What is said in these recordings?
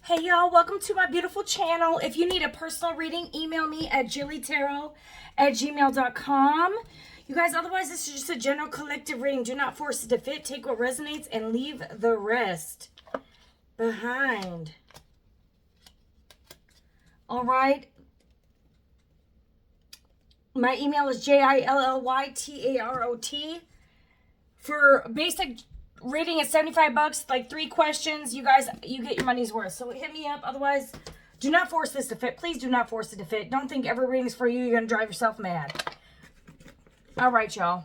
Hey y'all, welcome to my beautiful channel. If you need a personal reading, email me at jillytarot@gmail.com. You guys, otherwise this is just a general collective reading. Do not force it to fit. Take what resonates and leave the rest behind. All right. My email is jillytarot. For basic reading is $75, like 3 questions. You guys, you get your money's worth. So hit me up. Otherwise, do not force this to fit. Please do not force it to fit. Don't think every reading's for you. You're going to drive yourself mad. All right, y'all.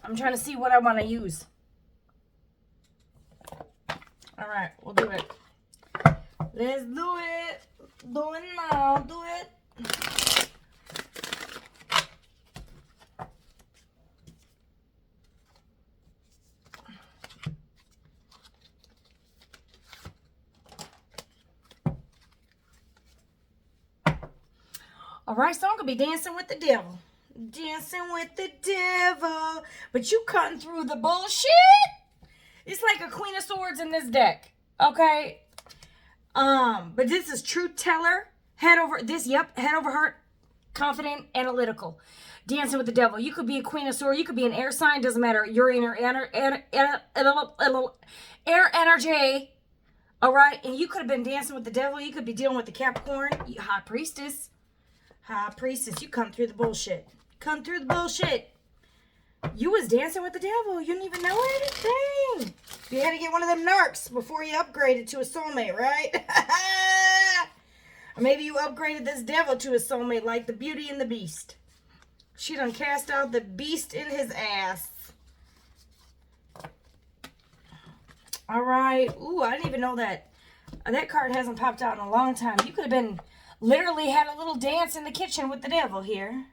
I'm trying to see what I want to use. All right, we'll do it. Let's do it. Do it now. Do it. All right, so I'm going to be dancing with the devil. Dancing with the devil. But you cutting through the bullshit. It's like a Queen of Swords in this deck. Okay? But this is Truth Teller. Head over heart, confident, analytical. Dancing with the devil. You could be a Queen of Swords. You could be an air sign. Doesn't matter. You're in your air energy. All right? And you could have been dancing with the devil. You could be dealing with the Capricorn. High Priestess. High Priestess, you come through the bullshit. Come through the bullshit. You was dancing with the devil. You didn't even know anything. You had to get one of them narcs before you upgraded to a soulmate, right? Or maybe you upgraded this devil to a soulmate like the Beauty and the Beast. She done cast out the beast in his ass. All right. Ooh, I didn't even know that. That card hasn't popped out in a long time. You could have been... literally had a little dance in the kitchen with the devil here.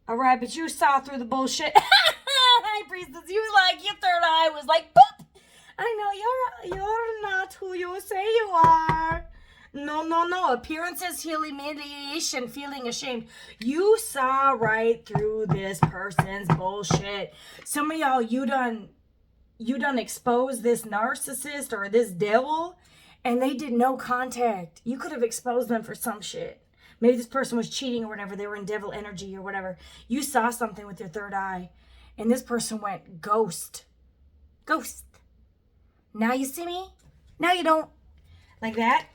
All right, but you saw through the bullshit. High Priestess, you like your third eye was like, boop. I know you're not who you say you are. No. Appearances, humiliation, feeling ashamed. You saw right through this person's bullshit. Some of y'all, you done exposed this narcissist or this devil. And they did no contact. You could have exposed them for some shit. Maybe this person was cheating or whatever. They were in devil energy or whatever. You saw something with your third eye. And this person went ghost. Ghost. Now you see me? Now you don't. Like that?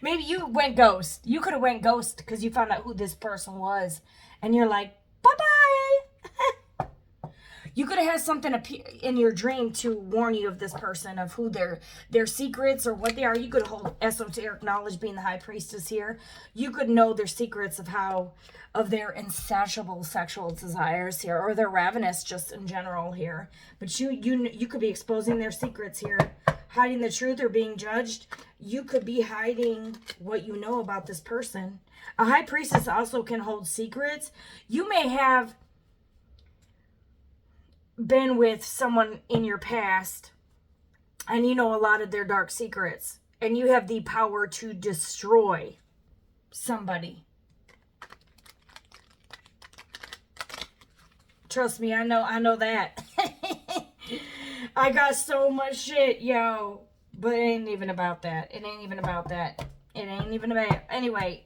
Maybe you went ghost. You could have went ghost because you found out who this person was. And you're like, bye-bye. You could have had something appear in your dream to warn you of this person, of who their secrets or what they are. You could hold esoteric knowledge, being the High Priestess here. You could know their secrets of their insatiable sexual desires here, or their ravenous just in general here. But you could be exposing their secrets here, hiding the truth or being judged. You could be hiding what you know about this person. A High Priestess also can hold secrets. You may have been with someone in your past and you know a lot of their dark secrets and you have the power to destroy somebody. Trust me, I know that. I got so much shit, yo, but it ain't even about that. Anyway,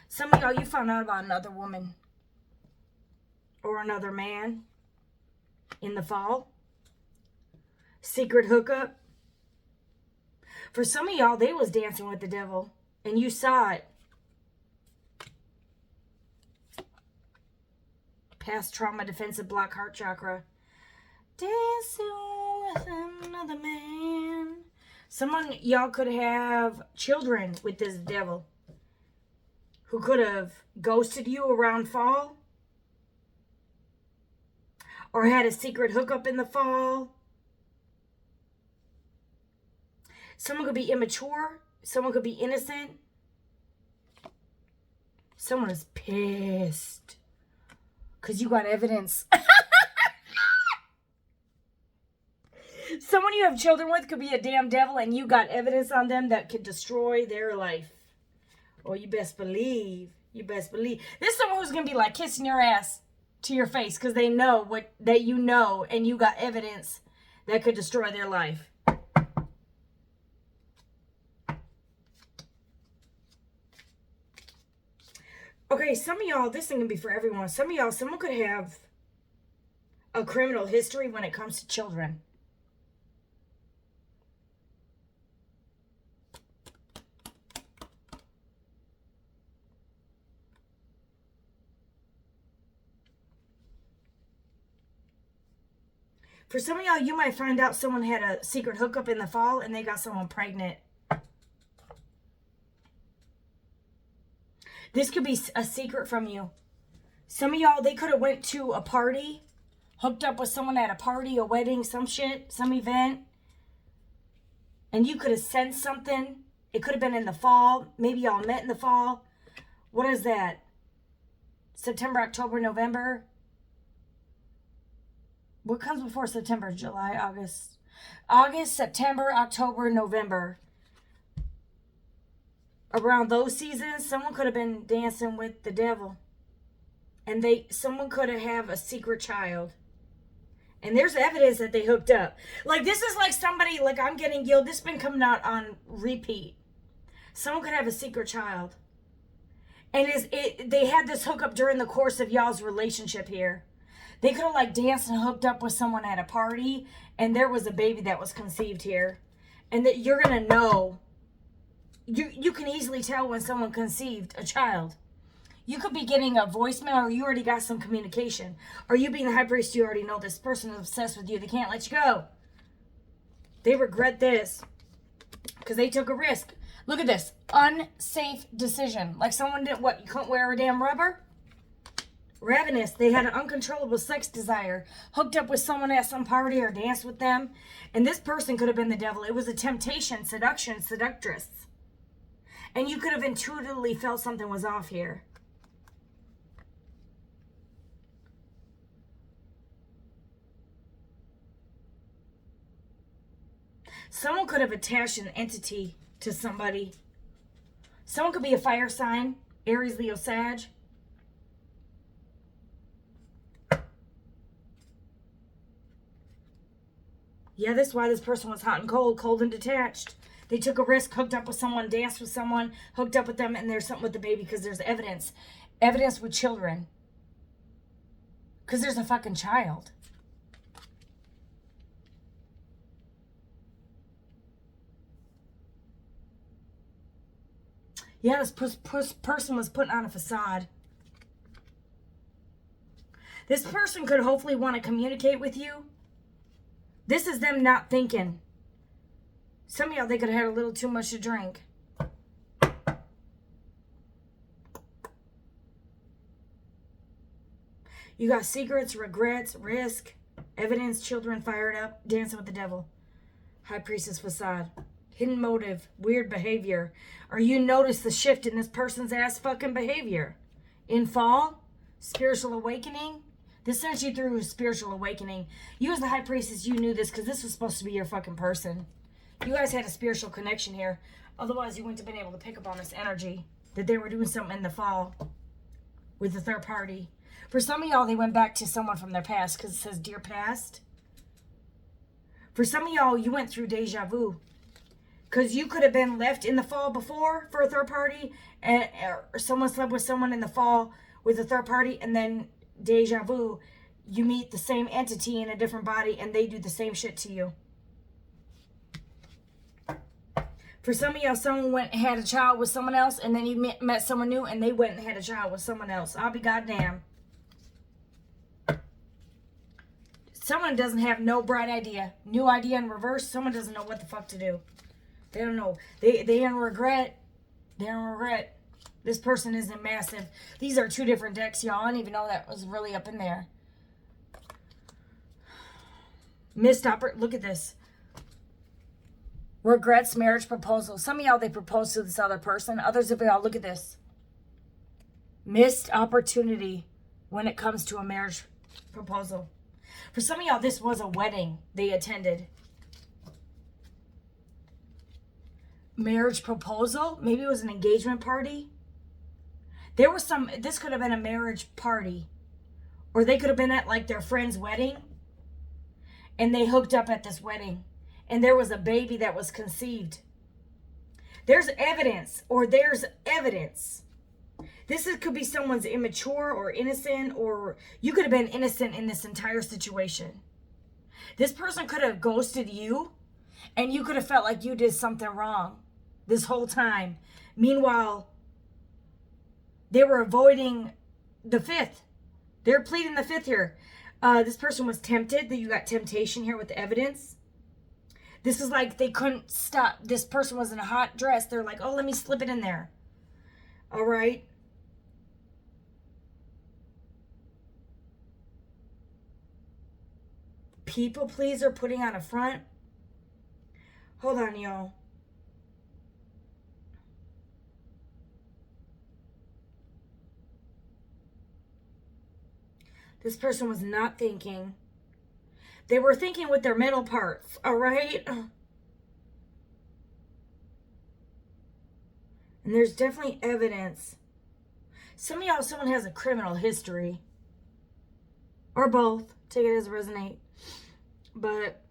some of y'all, you found out about another woman or another man in the fall. Secret hookup. For some of y'all, they was dancing with the devil and you saw it. Past trauma, defensive block, heart chakra. Dancing with another man. Someone, y'all could have children with this devil who could have ghosted you around fall. Or had a secret hookup in the fall. Someone could be immature. Someone could be innocent. Someone is pissed. Because you got evidence. Someone you have children with could be a damn devil and you got evidence on them that could destroy their life. Oh, you best believe. This is someone who's going to be like kissing your ass to your face because they know that you know and you got evidence that could destroy their life. Okay, some of y'all, this thing can be for everyone. Some of y'all, someone could have a criminal history when it comes to children. For some of y'all, you might find out someone had a secret hookup in the fall and they got someone pregnant. This could be a secret from you. Some of y'all, they could have went to a party, hooked up with someone at a party, a wedding, some shit, some event. And you could have sensed something. It could have been in the fall. Maybe y'all met in the fall. What is that? September, October, November. What comes before September? July, August. August, September, October, November. Around those seasons, someone could have been dancing with the devil. And someone could have a secret child. And there's evidence that they hooked up. Like, this is like somebody, like I'm getting guilt. This has been coming out on repeat. Someone could have a secret child. And they had this hookup during the course of y'all's relationship here. They could have like danced and hooked up with someone at a party. And there was a baby that was conceived here. And that you're going to know. You can easily tell when someone conceived a child. You could be getting a voicemail, or you already got some communication. Or you being the high priest, you already know this person is obsessed with you. They can't let you go. They regret this because they took a risk. Look at this. Unsafe decision. Like someone did what? You couldn't wear a damn rubber? Ravenous. They had an uncontrollable sex desire. Hooked up with someone at some party or danced with them. And this person could have been the devil. It was a temptation, seduction, seductress. And you could have intuitively felt something was off here. Someone could have attached an entity to somebody. Someone could be a fire sign. Aries, Leo, Sag. Yeah, that's why this person was hot and cold, cold and detached. They took a risk, hooked up with someone, danced with someone, hooked up with them, and there's something with the baby because there's evidence. Evidence with children. Because there's a fucking child. Yeah, this person was putting on a facade. This person could hopefully want to communicate with you. This is them not thinking. Some of y'all, they could have had a little too much to drink. You got secrets, regrets, risk, evidence, children fired up, dancing with the devil. High priestess facade. Hidden motive, weird behavior. Or you notice the shift in this person's ass fucking behavior. In fall, spiritual awakening. This sent you through a spiritual awakening. You as the high priestess, you knew this because this was supposed to be your fucking person. You guys had a spiritual connection here. Otherwise, you wouldn't have been able to pick up on this energy that they were doing something in the fall with the third party. For some of y'all, they went back to someone from their past because it says, dear past. For some of y'all, you went through deja vu. Because you could have been left in the fall before for a third party. Or someone slept with someone in the fall with a third party. And then deja vu, you meet the same entity in a different body. And they do the same shit to you. For some of y'all, someone went and had a child with someone else. And then you met someone new. And they went and had a child with someone else. I'll be goddamn. Someone doesn't have no bright idea. New idea in reverse. Someone doesn't know what the fuck to do. They don't know. They don't regret. They don't regret. This person isn't massive. These are two different decks, y'all. I didn't even know that was really up in there. Missed opportunity. Look at this. Regrets, marriage proposal. Some of y'all, they proposed to this other person. Others of y'all, look at this. Missed opportunity when it comes to a marriage proposal. For some of y'all, this was a wedding they attended. Marriage proposal. Maybe it was an engagement party. There was some, this could have been a marriage party. Or they could have been at like their friend's wedding. and they hooked up at this wedding, and there was a baby that was conceived. There's evidence, or there's evidence. Could be someone's immature or innocent, or you could have been innocent in this entire situation. This person could have ghosted you, and you could have felt like you did something wrong this whole time. Meanwhile, they were avoiding the fifth. They're pleading the fifth here. This person was tempted. That you got temptation here with the evidence. This is like they couldn't stop. This person was in a hot dress. They're like, oh, let me slip it in there. All right. People pleaser, putting on a front. Hold on, y'all. This person was not thinking. They were thinking with their middle part, all right? And there's definitely evidence. Some of y'all, someone has a criminal history. Or both. Take it as it resonates. But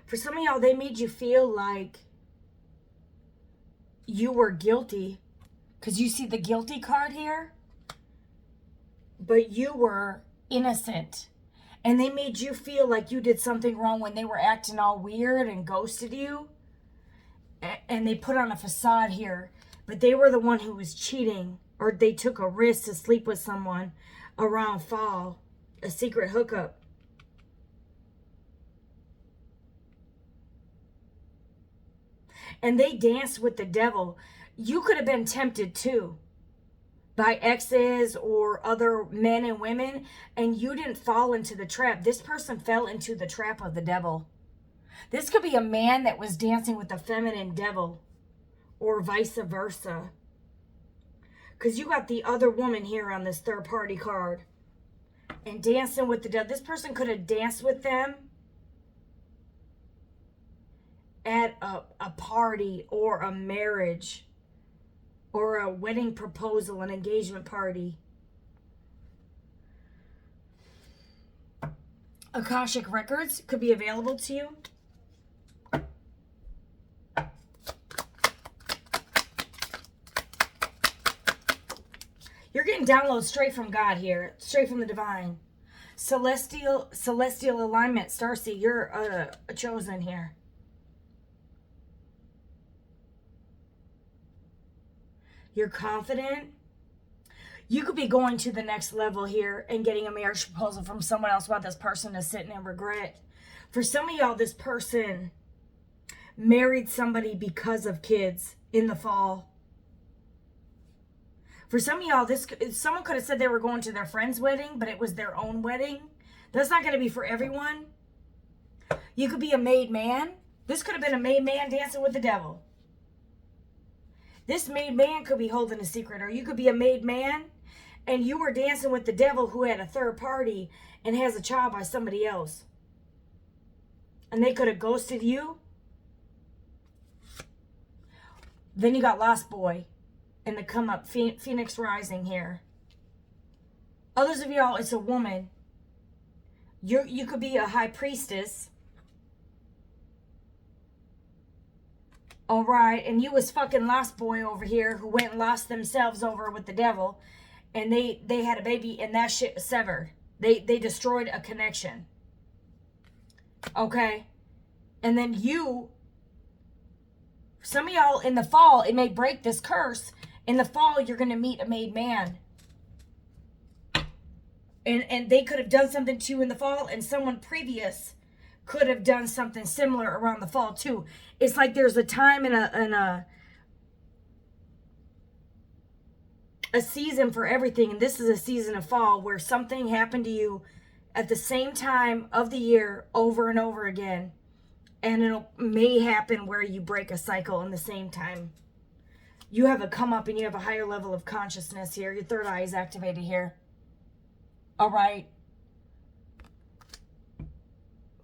for some of y'all, they made you feel like you were guilty. Because you see the guilty card here. But you were innocent. And they made you feel like you did something wrong when they were acting all weird and ghosted you. And they put on a facade here. But they were the one who was cheating. Or they took a risk to sleep with someone around fall. A secret hookup. And they danced with the devil. You could have been tempted too. By exes or other men and women. And you didn't fall into the trap. This person fell into the trap of the devil. This could be a man that was dancing with a feminine devil. Or vice versa. Because you got the other woman here on this third party card. And dancing with the devil. This person could have danced with them. At a party or a marriage. Or a wedding proposal, an engagement party. Akashic records could be available to you. You're getting downloads straight from God here. Straight from the divine. Celestial alignment. Starseed, you're a chosen here. You're confident. You could be going to the next level here and getting a marriage proposal from someone else while this person is sitting in regret. For some of y'all, this person married somebody because of kids in the fall. For some of y'all, someone could have said they were going to their friend's wedding, but it was their own wedding. That's not going to be for everyone. You could be a made man. This could have been a made man dancing with the devil. This made man could be holding a secret, or you could be a made man and you were dancing with the devil who had a third party and has a child by somebody else. And they could have ghosted you. Then you got Lost Boy and the come up, Phoenix Rising here. Others of y'all, it's a woman. You could be a high priestess. All right, and you was fucking Lost Boy over here who went and lost themselves over with the devil, and they had a baby, and that shit severed. They destroyed a connection. Okay, and then some of y'all in the fall, it may break this curse. In the fall, you're gonna meet a made man, and they could have done something to you in the fall, and someone previous could have done something similar around the fall too. It's like there's a time and a season for everything. And this is a season of fall where something happened to you at the same time of the year over and over again. And it may happen where you break a cycle in the same time. You have a come up and you have a higher level of consciousness here. Your third eye is activated here. All right.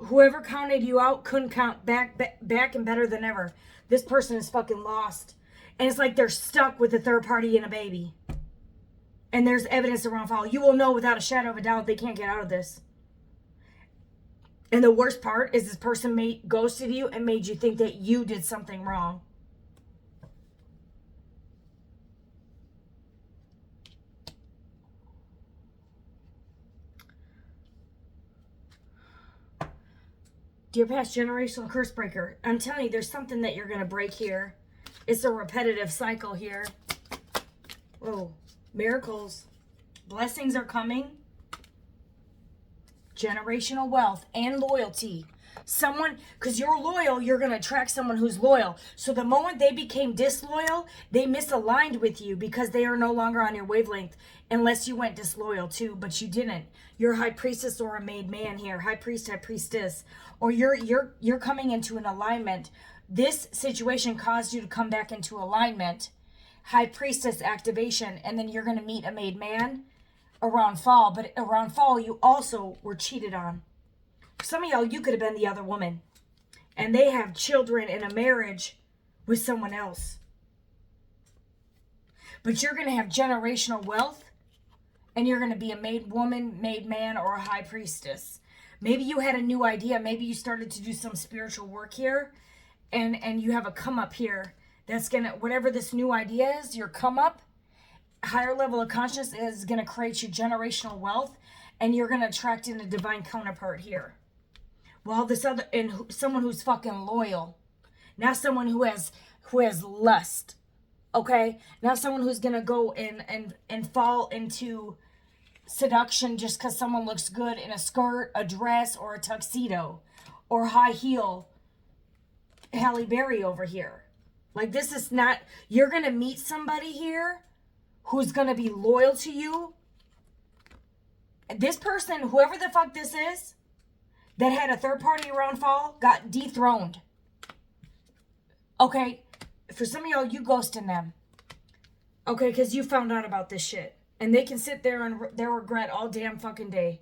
Whoever counted you out couldn't count back and better than ever. This person is fucking lost. And it's like they're stuck with a third party and a baby. And there's evidence around foul. You will know without a shadow of a doubt they can't get out of this. And the worst part is this person ghosted you and made you think that you did something wrong. Dear past generational curse breaker, I'm telling you, there's something that you're going to break here. It's a repetitive cycle here. Whoa. Miracles. Blessings are coming. Generational wealth and loyalty. Someone, because you're loyal, you're going to attract someone who's loyal. So the moment they became disloyal, they misaligned with you because they are no longer on your wavelength. Unless you went disloyal too, but you didn't. You're a high priestess or a made man here. High priest, high priestess. Or you're coming into an alignment. This situation caused you to come back into alignment. High priestess activation. And then you're going to meet a made man around fall. But around fall, you also were cheated on. For some of y'all, you could have been the other woman. And they have children in a marriage with someone else. But you're going to have generational wealth. And you're going to be a made woman, made man, or a high priestess. Maybe you had a new idea. Maybe you started to do some spiritual work here. And you have a come up here. That's going to, whatever this new idea is, your come up, higher level of consciousness is going to create you generational wealth. And you're going to attract in a divine counterpart here. While this other, and someone who's fucking loyal. Not someone who has lust. Okay? Not someone who's going to go and fall into seduction just because someone looks good in a skirt, a dress, or a tuxedo. Or high heel Halle Berry over here. Like, this is not... You're going to meet somebody here who's going to be loyal to you. This person, whoever the fuck this is, that had a third party around fall, got dethroned. Okay? For some of y'all, you ghosting them. Okay, because you found out about this shit. And they can sit there and they regret all damn fucking day.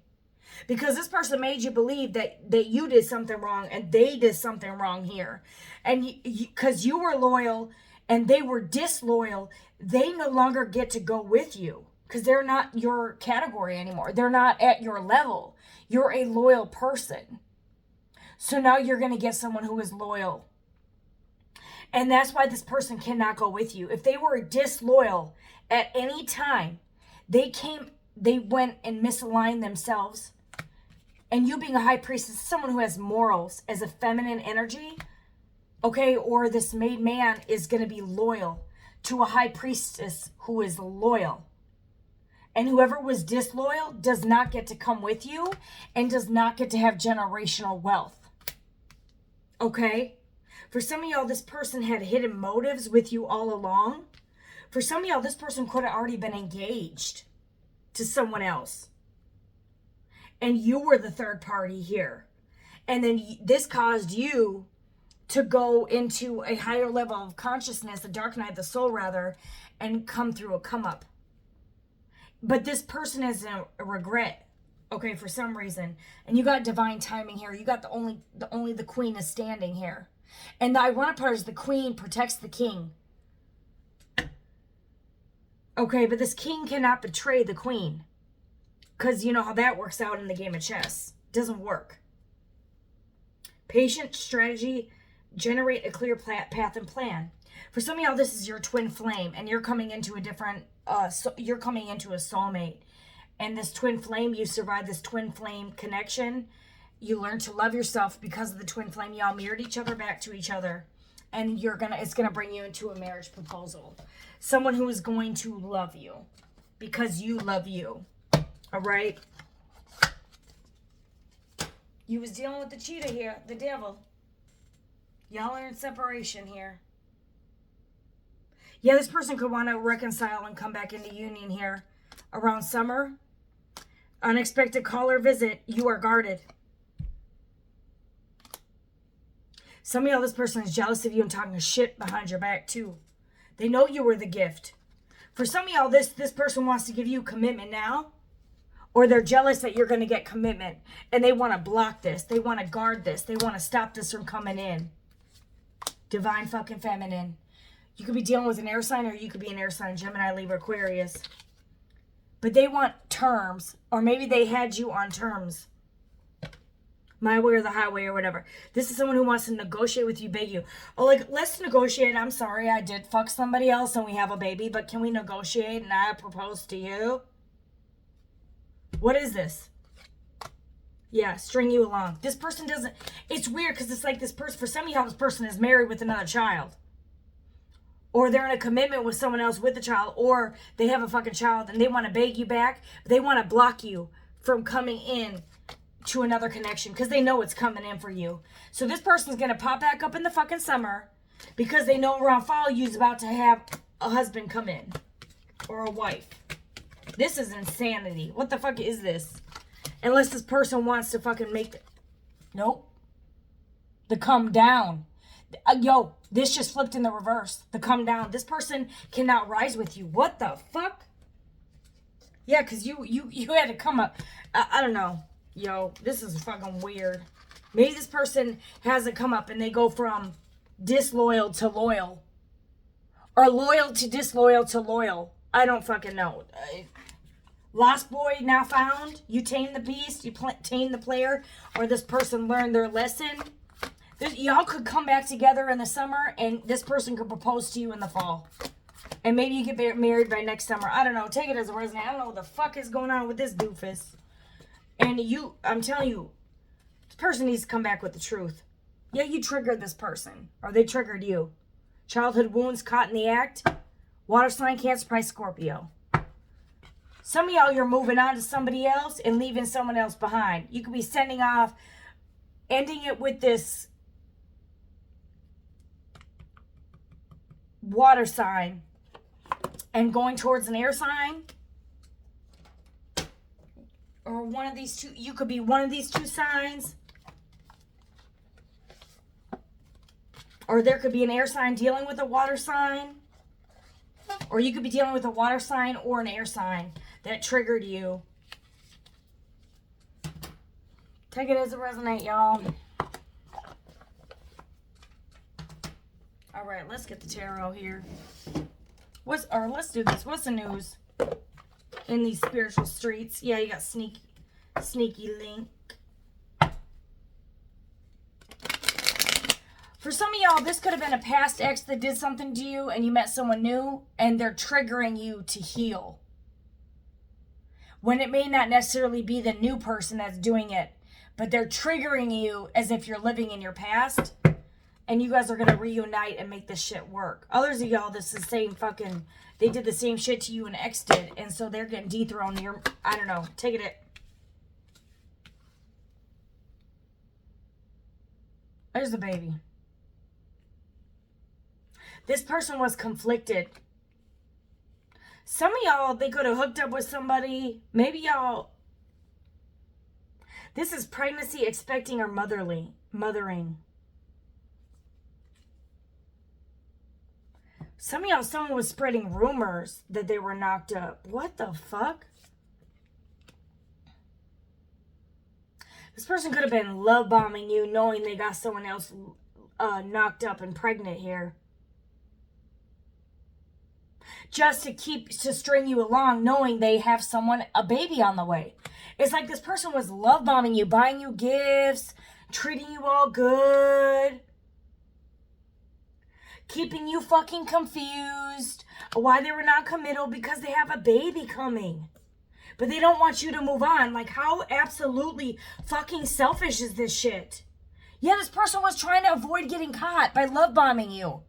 Because this person made you believe that you did something wrong and they did something wrong here. And because you were loyal and they were disloyal, they no longer get to go with you. Because they're not your category anymore. They're not at your level. You're a loyal person. So now you're going to get someone who is loyal. And that's why this person cannot go with you. If they were disloyal at any time, they went and misaligned themselves. And you being a high priestess, someone who has morals as a feminine energy, okay, or this made man is going to be loyal to a high priestess who is loyal. And whoever was disloyal does not get to come with you and does not get to have generational wealth. Okay? For some of y'all, this person had hidden motives with you all along. For some of y'all, this person could have already been engaged to someone else. And you were the third party here. And then this caused you to go into a higher level of consciousness, a dark night of the soul rather, and come through a come up. But this person is a regret, okay, for some reason. And you got divine timing here. You got the queen is standing here. And the ironic part is the queen protects the king. Okay, but this king cannot betray the queen. Because you know how that works out in the game of chess. It doesn't work. Patient strategy, generate a clear path and plan. For some of y'all, this is your twin flame. And you're coming into a different, you're coming into a soulmate. And this twin flame, you survive this twin flame connection. You learn to love yourself because of the twin flame. Y'all mirrored each other back to each other. And it's gonna bring you into a marriage proposal. Someone who is going to love you because you love you. All right? You was dealing with the cheetah here, the devil. Y'all are in separation here. Yeah, this person could want to reconcile and come back into union here around summer. Unexpected call or visit, you are guarded. Some of y'all, this person is jealous of you and talking shit behind your back too. They know you were the gift. For some of y'all, this person wants to give you commitment now. Or they're jealous that you're going to get commitment. And they want to block this. They want to guard this. They want to stop this from coming in. Divine fucking feminine. You could be dealing with an air sign, or you could be an air sign, Gemini, Libra, Aquarius. But they want terms, or maybe they had you on terms. My way or the highway or whatever. This is someone who wants to negotiate with you, beg you. Oh, like, let's negotiate. I'm sorry, I did fuck somebody else and we have a baby, but can we negotiate and I propose to you? What is this? Yeah, string you along. This person doesn't... It's weird because it's like this person... For some of y'all, this person is married with another child. Or they're in a commitment with someone else with a child. Or they have a fucking child and they want to beg you back. But they want to block you from coming in to another connection because they know it's coming in for you. So this person's going to pop back up in the fucking summer because they know around fall you's about to have a husband come in. Or a wife. This is insanity. What the fuck is this? Unless this person wants to fucking make the... Nope. The come down. Yo, this just flipped in the reverse. The come down. This person cannot rise with you. What the fuck? Yeah, because you had to come up. I don't know. Yo, this is fucking weird. Maybe this person has a come up and they go from disloyal to loyal. Or loyal to disloyal to loyal. I don't fucking know. Lost boy now found. You tame the beast. You tame the player. Or this person learned their lesson. Y'all could come back together in the summer and this person could propose to you in the fall. And maybe you get married by next summer. I don't know. Take it as a resonance. I don't know what the fuck is going on with this doofus. And I'm telling you, this person needs to come back with the truth. Yeah, you triggered this person. Or they triggered you. Childhood wounds caught in the act. Water sign, Cancer, Pisces, Scorpio. Some of y'all, you're moving on to somebody else and leaving someone else behind. You could be sending off, ending it with this water sign and going towards an air sign. Or one of these two. You could be one of these two signs. Or there could be an air sign dealing with a water sign. Or you could be dealing with a water sign or an air sign that triggered you. Take it as it resonates, y'all. All right, let's get the tarot here. Let's do this. What's the news in these spiritual streets? Yeah, you got sneaky link. For some of y'all, this could have been a past ex that did something to you and you met someone new and they're triggering you to heal. When it may not necessarily be the new person that's doing it, but they're triggering you as if you're living in your past and you guys are going to reunite and make this shit work. Others of y'all, this is the same fucking, they did the same shit to you an ex did, and so they're getting dethroned. I don't know. Take it. There's the baby. This person was conflicted. Some of y'all, they could have hooked up with somebody. Maybe y'all... This is pregnancy, expecting, or mothering. Some of y'all, someone was spreading rumors that they were knocked up. What the fuck? This person could have been love bombing you, knowing they got someone else knocked up and pregnant here. Just to string you along, knowing they have a baby on the way. It's like this person was love bombing you, buying you gifts, treating you all good, keeping you fucking confused, why they were not committal, because they have a baby coming. But they don't want you to move on. Like, how absolutely fucking selfish is this shit? Yeah, this person was trying to avoid getting caught by love bombing you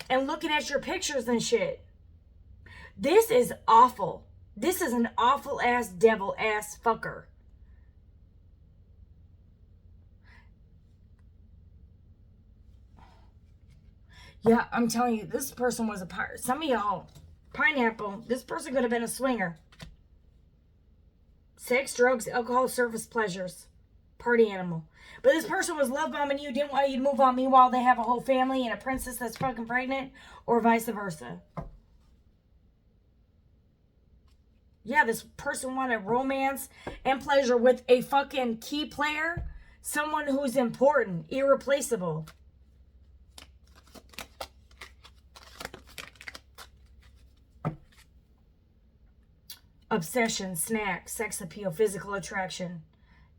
and looking at your pictures and shit. This is awful. This is an awful ass devil ass fucker. Yeah, I'm telling you, this person was a part. Some of y'all, pineapple, this person could have been a swinger. Sex, drugs, alcohol, surface pleasures. Party animal. But this person was love bombing you, didn't want you to move on. Meanwhile, they have a whole family and a princess that's fucking pregnant, or vice versa. Yeah, this person wanted romance and pleasure with a fucking key player. Someone who's important, irreplaceable. obsession, snack, sex appeal, physical attraction,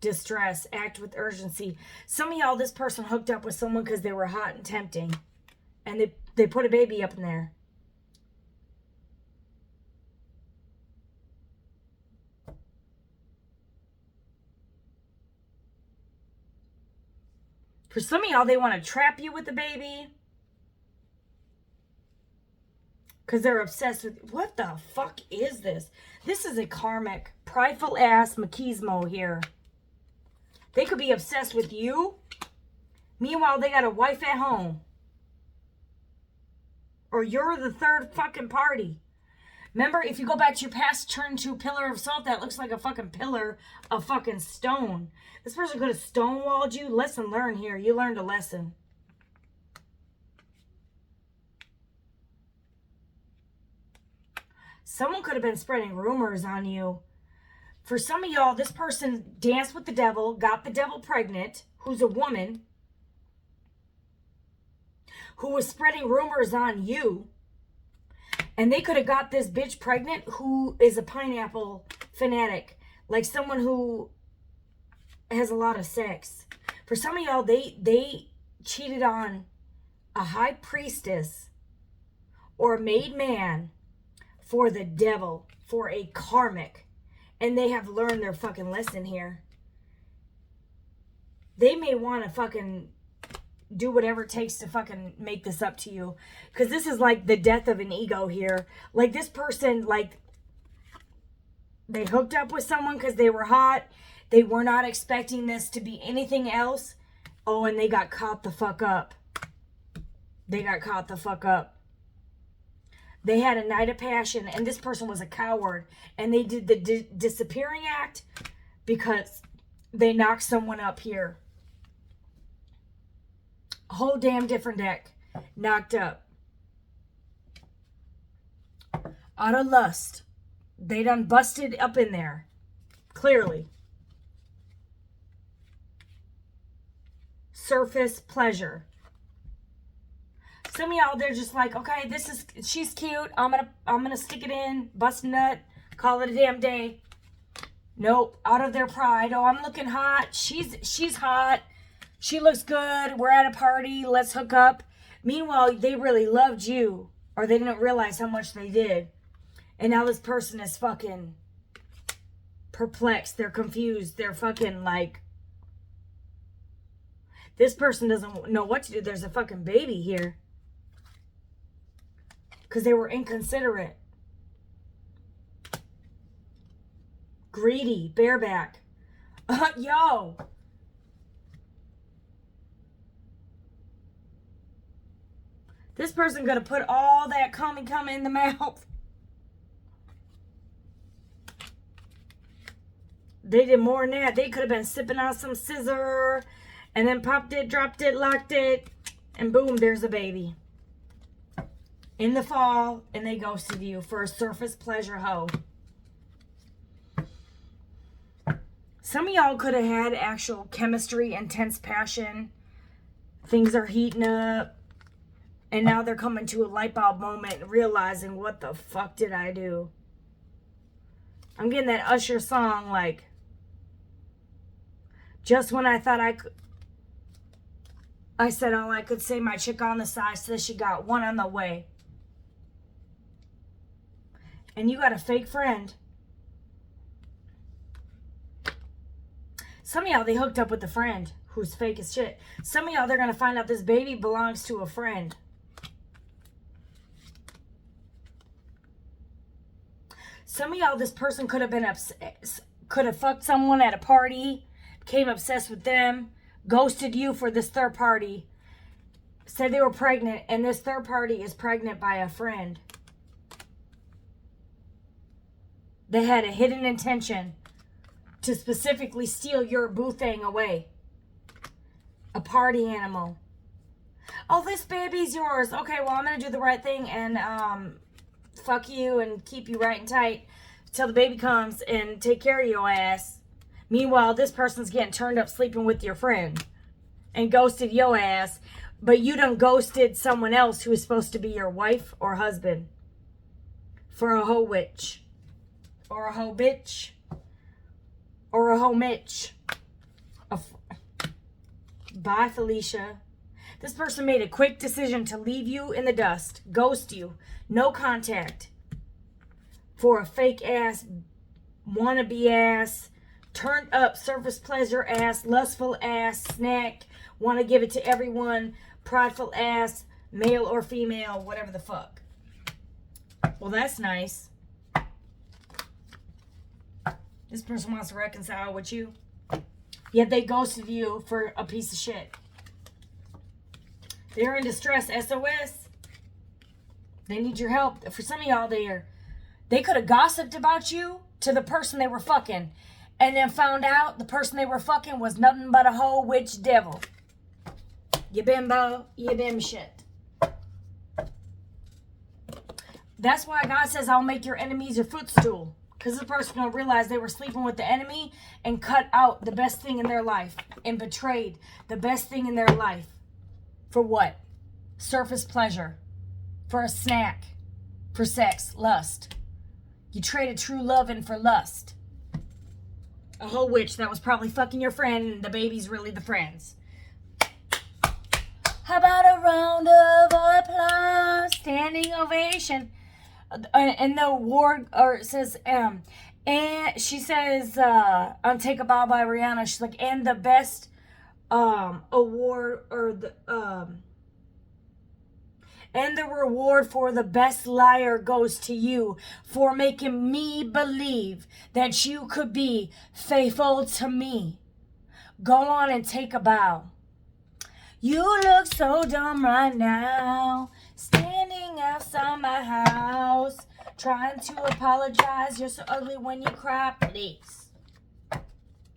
distress, act with urgency. Some of y'all, this person hooked up with someone because they were hot and tempting. And they put a baby up in there. For some of y'all, they want to trap you with the baby. Because they're obsessed with... What the fuck is this? This is a karmic, prideful ass machismo here. They could be obsessed with you. Meanwhile, they got a wife at home. Or you're the third fucking party. Remember, if you go back to your past, turn to a pillar of salt, that looks like a fucking pillar of fucking stone. This person could have stonewalled you. Lesson learned here. You learned a lesson. Someone could have been spreading rumors on you. For some of y'all, this person danced with the devil, got the devil pregnant, who's a woman, who was spreading rumors on you. And they could have got this bitch pregnant who is a pineapple fanatic. Like someone who has a lot of sex. For some of y'all, they cheated on a high priestess or a made man for the devil, for a karmic. And they have learned their fucking lesson here. They may want to fucking do whatever it takes to fucking make this up to you. Because this is like the death of an ego here. Like this person, like, they hooked up with someone because they were hot. They were not expecting this to be anything else. Oh, and they got caught the fuck up. They got caught the fuck up. They had a night of passion, and this person was a coward. And they did the disappearing act because they knocked someone up here. A whole damn different deck. Knocked up. Out of lust. They done busted up in there. Clearly. Surface pleasure. Some of y'all, they're just like, okay, she's cute. I'm gonna stick it in, bust a nut, call it a damn day. Nope, out of their pride. Oh, I'm looking hot. She's hot. She looks good. We're at a party. Let's hook up. Meanwhile, they really loved you, or they didn't realize how much they did. And now this person is fucking perplexed. They're confused. They're fucking like, this person doesn't know what to do. There's a fucking baby here. Because they were inconsiderate. Greedy. Bareback. Yo. This person gonna put all that cum in the mouth. They did more than that. They could have been sipping on some scissor. And then popped it, dropped it, locked it. And boom, there's a baby. In the fall, and they ghosted you for a surface pleasure hoe. Some of y'all could have had actual chemistry, intense passion. Things are heating up. And now they're coming to a light bulb moment, realizing, what the fuck did I do? I'm getting that Usher song, like, just when I thought I said all I could say, my chick on the side says she got one on the way. And you got a fake friend. Some of y'all, they hooked up with a friend who's fake as shit. Some of y'all, they're going to find out this baby belongs to a friend. Some of y'all, this person could have been could have fucked someone at a party, became obsessed with them, ghosted you for this third party, said they were pregnant, and this third party is pregnant by a friend. They had a hidden intention to specifically steal your boo thing away. A party animal. Oh, this baby's yours. Okay, well, I'm going to do the right thing and fuck you and keep you right and tight till the baby comes and take care of your ass. Meanwhile, this person's getting turned up sleeping with your friend and ghosted your ass. But you done ghosted someone else who is supposed to be your wife or husband for a hoe witch. or a hoe bitch, or a hoe Mitch. Bye, Felicia. This person made a quick decision to leave you in the dust, ghost you, no contact, for a fake ass, wannabe ass, turned up surface pleasure ass, lustful ass, snack, want to give it to everyone, prideful ass, male or female, whatever the fuck. Well, that's nice. This person wants to reconcile with you, yet they ghosted you for a piece of shit. They're in distress, SOS. They need your help. For some of y'all, they could have gossiped about you to the person they were fucking, and then found out the person they were fucking was nothing but a hoe, witch, devil. You bimbo, you bim shit. That's why God says, I'll make your enemies your footstool. Because this person gonna realize they were sleeping with the enemy and cut out the best thing in their life and betrayed the best thing in their life. For what? Surface pleasure. For a snack. For sex. Lust. You traded true love in for lust. A whole witch that was probably fucking your friend and the baby's really the friend's. How about a round of applause? Standing ovation. And the award, or it says, and she says, on Take a Bow by Rihanna, she's like, and the best award, or the and the reward for the best liar goes to you for making me believe that you could be faithful to me. Go on and take a bow. You look so dumb right now, standing outside my house, trying to apologize. You're so ugly when you cry, please.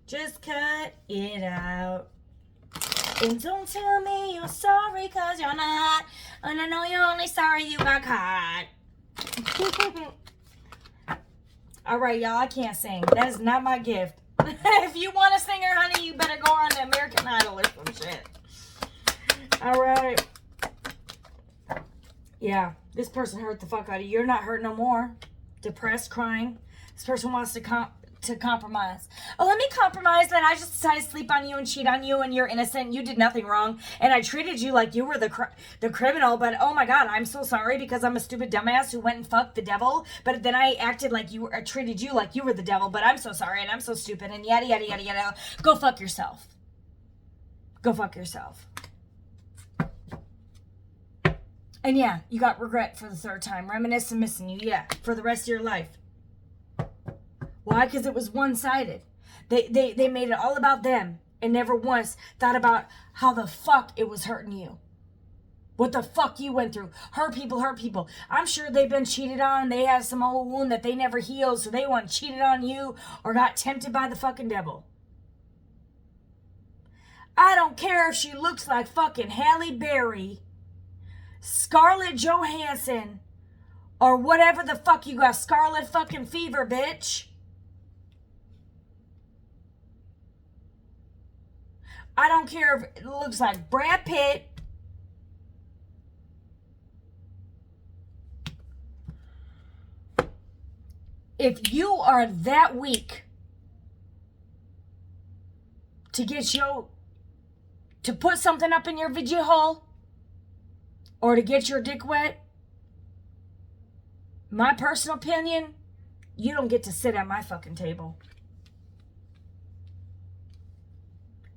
Just cut it out. And don't tell me you're sorry, cause you're not. And I know you're only sorry you got caught. Alright, y'all, I can't sing. That is not my gift. If you want a singer, honey, you better go on to American Idol or some shit. Alright. Yeah, this person hurt the fuck out of you. You're not hurt no more. Depressed, crying. This person wants to compromise. Oh, let me compromise that I just decided to sleep on you and cheat on you and you're innocent. You did nothing wrong. And I treated you like you were the criminal. But oh my God, I'm so sorry because I'm a stupid dumbass who went and fucked the devil. But then I acted like I treated you like you were the devil. But I'm so sorry and I'm so stupid and yada, yada, yada, yada. Go fuck yourself. Go fuck yourself. And yeah, you got regret for the third time. Reminiscing, missing you. Yeah, for the rest of your life. Why? Because it was one-sided. They made it all about them and never once thought about how the fuck it was hurting you. What the fuck you went through. Hurt people. I'm sure they've been cheated on. They have some old wound that they never healed, so they want cheated on you or got tempted by the fucking devil. I don't care if she looks like fucking Halle Berry, Scarlett Johansson, or whatever the fuck you got. Scarlet fucking fever, bitch. I don't care if it looks like Brad Pitt. If you are that weak to to put something up in your veggie hole or to get your dick wet, my personal opinion, you don't get to sit at my fucking table.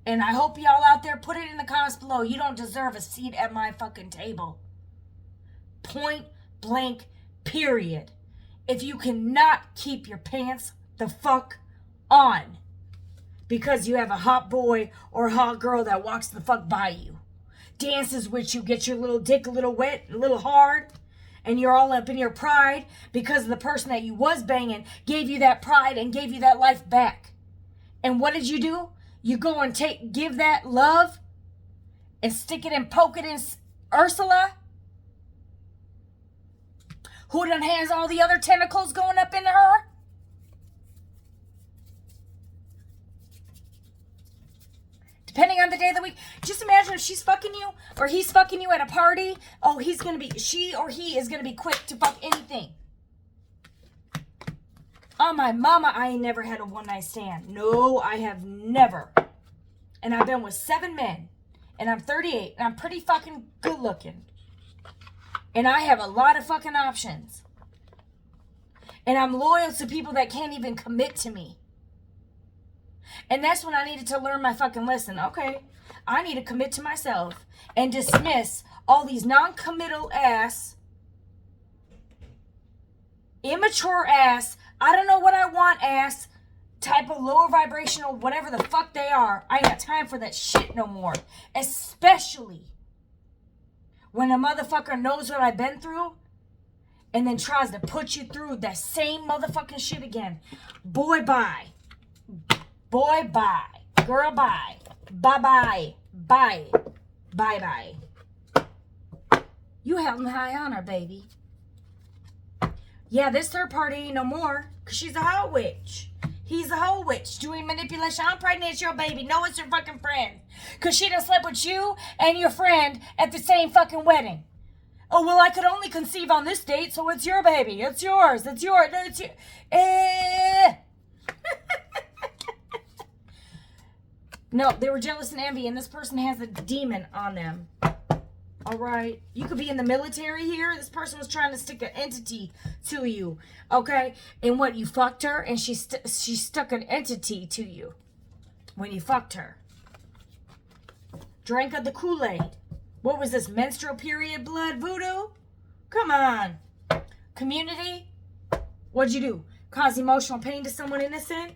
And I hope y'all out there put it in the comments below. You don't deserve a seat at my fucking table. Point blank, period. If you cannot keep your pants the fuck on because you have a hot boy or a hot girl that walks the fuck by you, dances with you, gets your little dick a little wet, a little hard, and you're all up in your pride because the person that you was banging gave you that pride and gave you that life back. And what did you do? You go and give that love and stick it and poke it in Ursula, who done has all the other tentacles going up into her. Depending on the day of the week. Just imagine if she's fucking you or he's fucking you at a party. Oh, she or he is going to be quick to fuck anything. Oh, my mama, I ain't never had a one-night stand. No, I have never. And I've been with 7 men. And I'm 38. And I'm pretty fucking good looking. And I have a lot of fucking options. And I'm loyal to people that can't even commit to me. And that's when I needed to learn my fucking lesson. Okay, I need to commit to myself and dismiss all these non-committal ass, immature ass, I don't know what I want ass, type of lower vibrational, whatever the fuck they are. I ain't got time for that shit no more. Especially when a motherfucker knows what I've been through and then tries to put you through that same motherfucking shit again. Boy, bye. Boy, bye. Girl, bye. Bye-bye. Bye. Bye-bye. You held in high honor, baby. Yeah, this third party ain't no more, because she's a hoe witch. He's a hoe witch doing manipulation. I'm pregnant, it's your baby. No, it's your fucking friend. Because she done slept with you and your friend at the same fucking wedding. Oh, well, I could only conceive on this date, so it's your baby. It's yours. It's yours. No, it's your... No, they were jealous and envy, and this person has a demon on them. All right? You could be in the military here. This person was trying to stick an entity to you, okay? And what, you fucked her, and she stuck an entity to you when you fucked her. Drank of the Kool-Aid. What was this, menstrual period blood voodoo? Come on. Community? What'd you do? Cause emotional pain to someone innocent?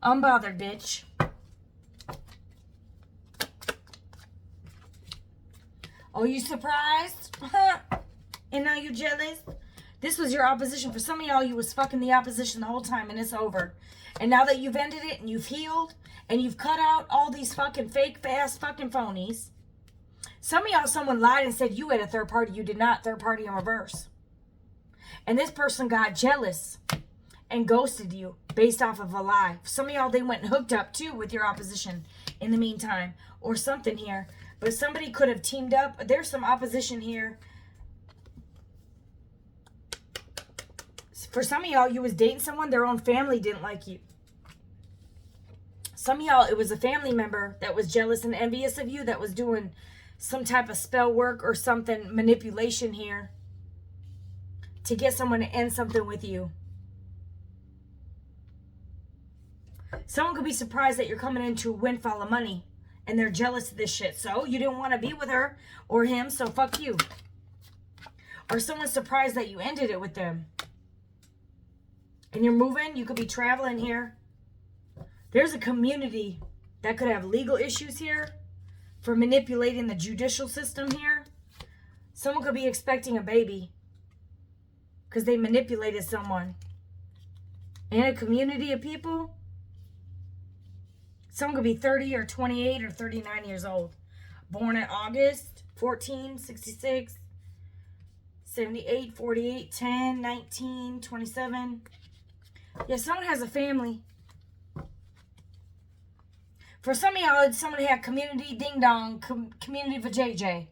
Unbothered, bitch. Oh, you surprised? And now you jealous? This was your opposition. For some of y'all, you was fucking the opposition the whole time, and it's over. And now that you've ended it, and you've healed, and you've cut out all these fucking fake, fast fucking phonies. Some of y'all, someone lied and said you had a third party. You did not. Third party in reverse. And this person got jealous and ghosted you based off of a lie. Some of y'all, they went and hooked up, too, with your opposition in the meantime. Or something here. But somebody could have teamed up. There's some opposition here. For some of y'all, you was dating someone, their own family didn't like you. Some of y'all, it was a family member that was jealous and envious of you, that was doing some type of spell work or something, manipulation here, to get someone to end something with you. Someone could be surprised that you're coming into a windfall of money. And they're jealous of this shit. So you didn't want to be with her or him, so fuck you. Or someone's surprised that you ended it with them. And you're moving. You could be traveling here. There's a community that could have legal issues here for manipulating the judicial system here. Someone could be expecting a baby because they manipulated someone. In a community of people. Someone could be 30 or 28 or 39 years old. Born in August 14, 66, 78, 48, 10, 19, 27. Yeah, someone has a family. For some of y'all, someone had community ding-dong, community for JJ.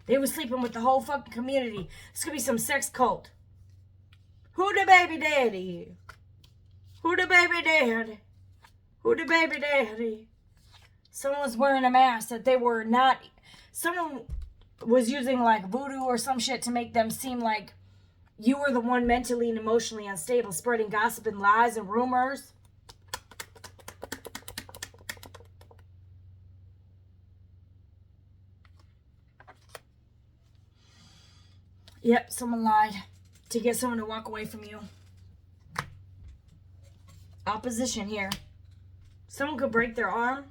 They were sleeping with the whole fucking community. This could be some sex cult. Who the baby daddy? Who the baby daddy? Who the baby daddy? Someone was wearing a mask that they were not. Someone was using like voodoo or some shit to make them seem like you were the one mentally and emotionally unstable, spreading gossip and lies and rumors. Yep, someone lied to get someone to walk away from you. Opposition here. Someone could break their arm.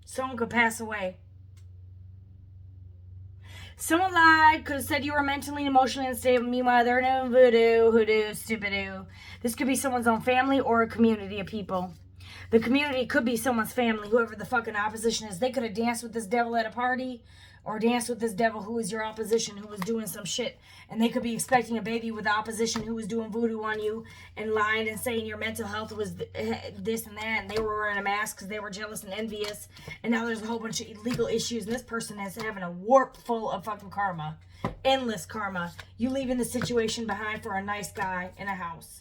Someone could pass away. Someone lied, could have said you were mentally and emotionally unstable. Meanwhile, they're doing voodoo, hoodoo, stupidoo. This could be someone's own family or a community of people. The community could be someone's family, whoever the fucking opposition is. They could have danced with this devil at a party or danced with this devil who was your opposition, who was doing some shit. And they could be expecting a baby with opposition who was doing voodoo on you and lying and saying your mental health was this and that. And they were wearing a mask because they were jealous and envious. And now there's a whole bunch of legal issues. And this person is having a warp full of fucking karma. Endless karma. You leaving the situation behind for a nice guy in a house.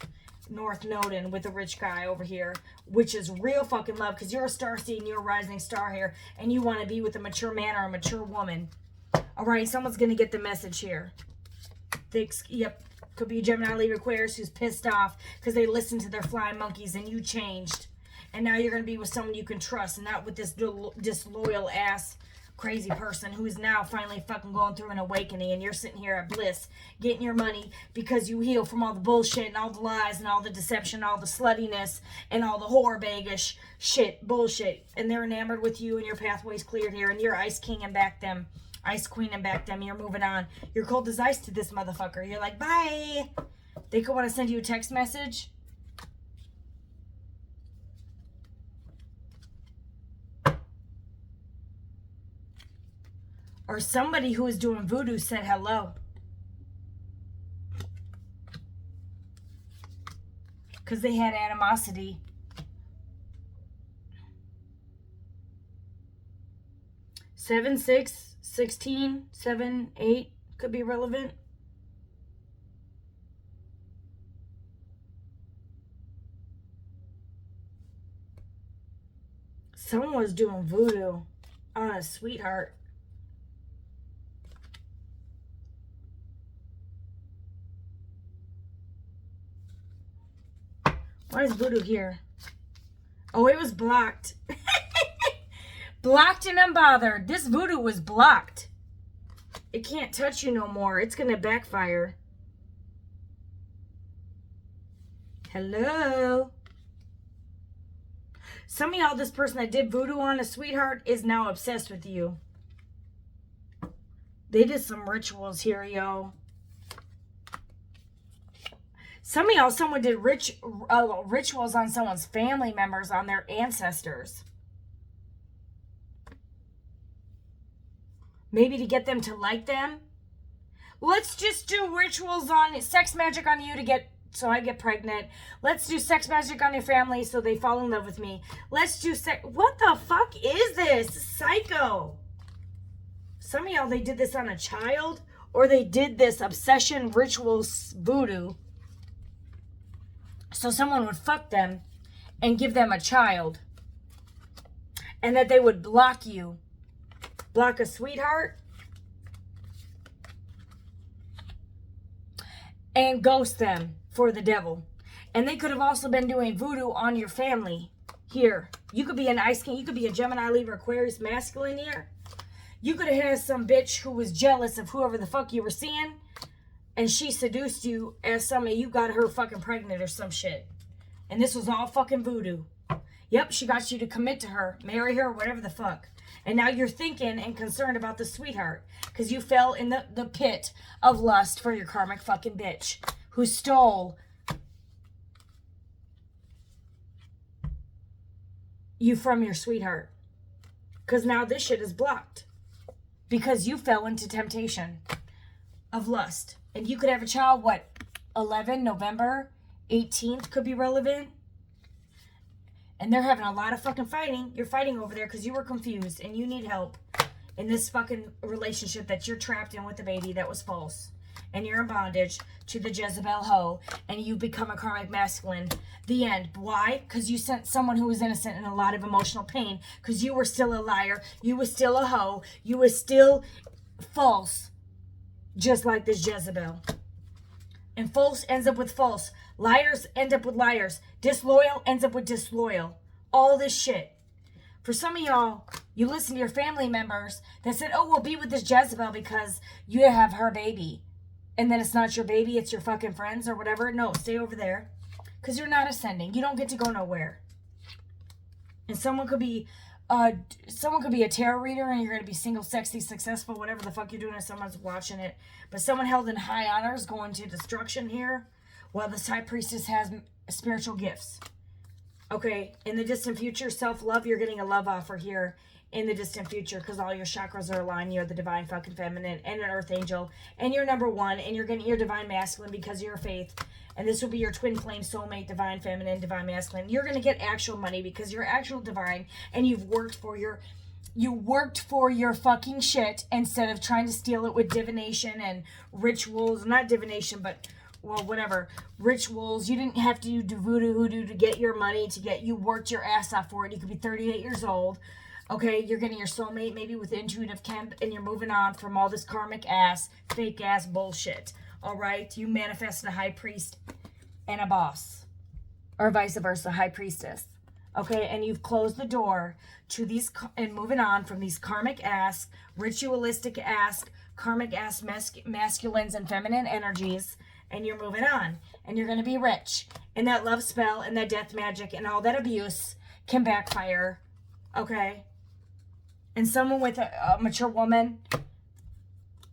North Node with a rich guy over here, which is real fucking love, because you're a star seed and you're a rising star here, and you want to be with a mature man or a mature woman. All right, someone's going to get the message here. Yep, could be a Gemini, Libra, Aquarius who's pissed off because they listened to their flying monkeys and you changed. And now you're going to be with someone you can trust, and not with this disloyal ass crazy person who is now finally fucking going through an awakening, and you're sitting here at bliss getting your money because you heal from all the bullshit and all the lies and all the deception, all the sluttiness and all the whore baggish shit bullshit, and they're enamored with you and your pathway's cleared here, and you're ice king and back them, ice queen and back them. You're moving on. You're cold as ice to this motherfucker. You're like, bye. They could want to send you a text message. Or somebody who is doing voodoo said hello. Because they had animosity. 7, 6, 16, 7, 8 could be relevant. Someone was doing voodoo on a sweetheart. Why is voodoo here? Oh, it was blocked. Blocked and unbothered. This voodoo was blocked. It can't touch you no more. It's going to backfire. Hello? Some of y'all, this person that did voodoo on a sweetheart is now obsessed with you. They did some rituals here, yo. Some of y'all, someone did rituals on someone's family members, on their ancestors. Maybe to get them to like them. Let's just do rituals on sex magic on you so I get pregnant. Let's do sex magic on your family so they fall in love with me. Let's do what the fuck is this? Psycho. Some of y'all, they did this on a child, or they did this obsession rituals voodoo. So someone would fuck them and give them a child. And that they would block you. Block a sweetheart. And ghost them for the devil. And they could have also been doing voodoo on your family. Here. You could be an ice king. You could be a Gemini, Libra, Aquarius, masculine here. You could have had some bitch who was jealous of whoever the fuck you were seeing. And she seduced you as you got her fucking pregnant or some shit. And this was all fucking voodoo. Yep, she got you to commit to her, marry her, whatever the fuck. And now you're thinking and concerned about the sweetheart. Because you fell in the pit of lust for your karmic fucking bitch. Who stole you from your sweetheart. Because now this shit is blocked. Because you fell into temptation of lust. And you could have a child, 11, November 18th could be relevant. And they're having a lot of fucking fighting. You're fighting over there because you were confused and you need help in this fucking relationship that you're trapped in with the baby that was false. And you're in bondage to the Jezebel hoe, and you become a karmic masculine. The end. Why? Because you sent someone who was innocent in a lot of emotional pain, because you were still a liar. You were still a hoe. You were still false. Just like this Jezebel. And false ends up with false. Liars end up with liars. Disloyal ends up with disloyal. All this shit. For some of y'all, you listen to your family members that said, oh, we'll be with this Jezebel because you have her baby. And then it's not your baby, it's your fucking friends or whatever. No, stay over there. Because you're not ascending. You don't get to go nowhere. And someone could be a tarot reader, and you're going to be single, sexy, successful, whatever the fuck you're doing, and someone's watching it. But someone held in high honors going to destruction here, while this high priestess has spiritual gifts. Okay, in the distant future, self-love, you're getting a love offer here in the distant future because all your chakras are aligned. You're the divine fucking feminine and an earth angel, and you're number one, and you're getting your divine masculine because you're faith. And this will be your twin flame, soulmate, divine feminine, divine masculine. You're going to get actual money because you're actual divine, and you worked for your fucking shit instead of trying to steal it with divination and rituals. Not divination, but well, whatever, rituals. You didn't have to do voodoo hoodoo to get your money, you worked your ass off for it. You could be 38 years old. Okay, you're getting your soulmate maybe with intuitive chem, and you're moving on from all this karmic ass, fake ass bullshit. All right, you manifested a high priest and a boss, or vice versa, high priestess. Okay, and you've closed the door to these, and moving on from these karmic ass, ritualistic ass, karmic ass masculines and feminine energies, and you're moving on, and you're going to be rich. And that love spell and that death magic and all that abuse can backfire. Okay, and someone with a mature woman,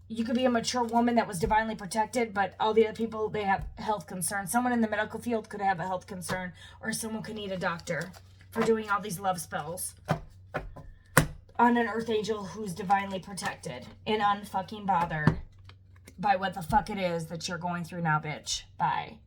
you could be a mature woman that was divinely protected, but all the other people, they have health concerns. Someone in the medical field could have a health concern, or someone could need a doctor for doing all these love spells on an earth angel who's divinely protected and unfucking bothered by what the fuck it is that you're going through now, bitch. Bye.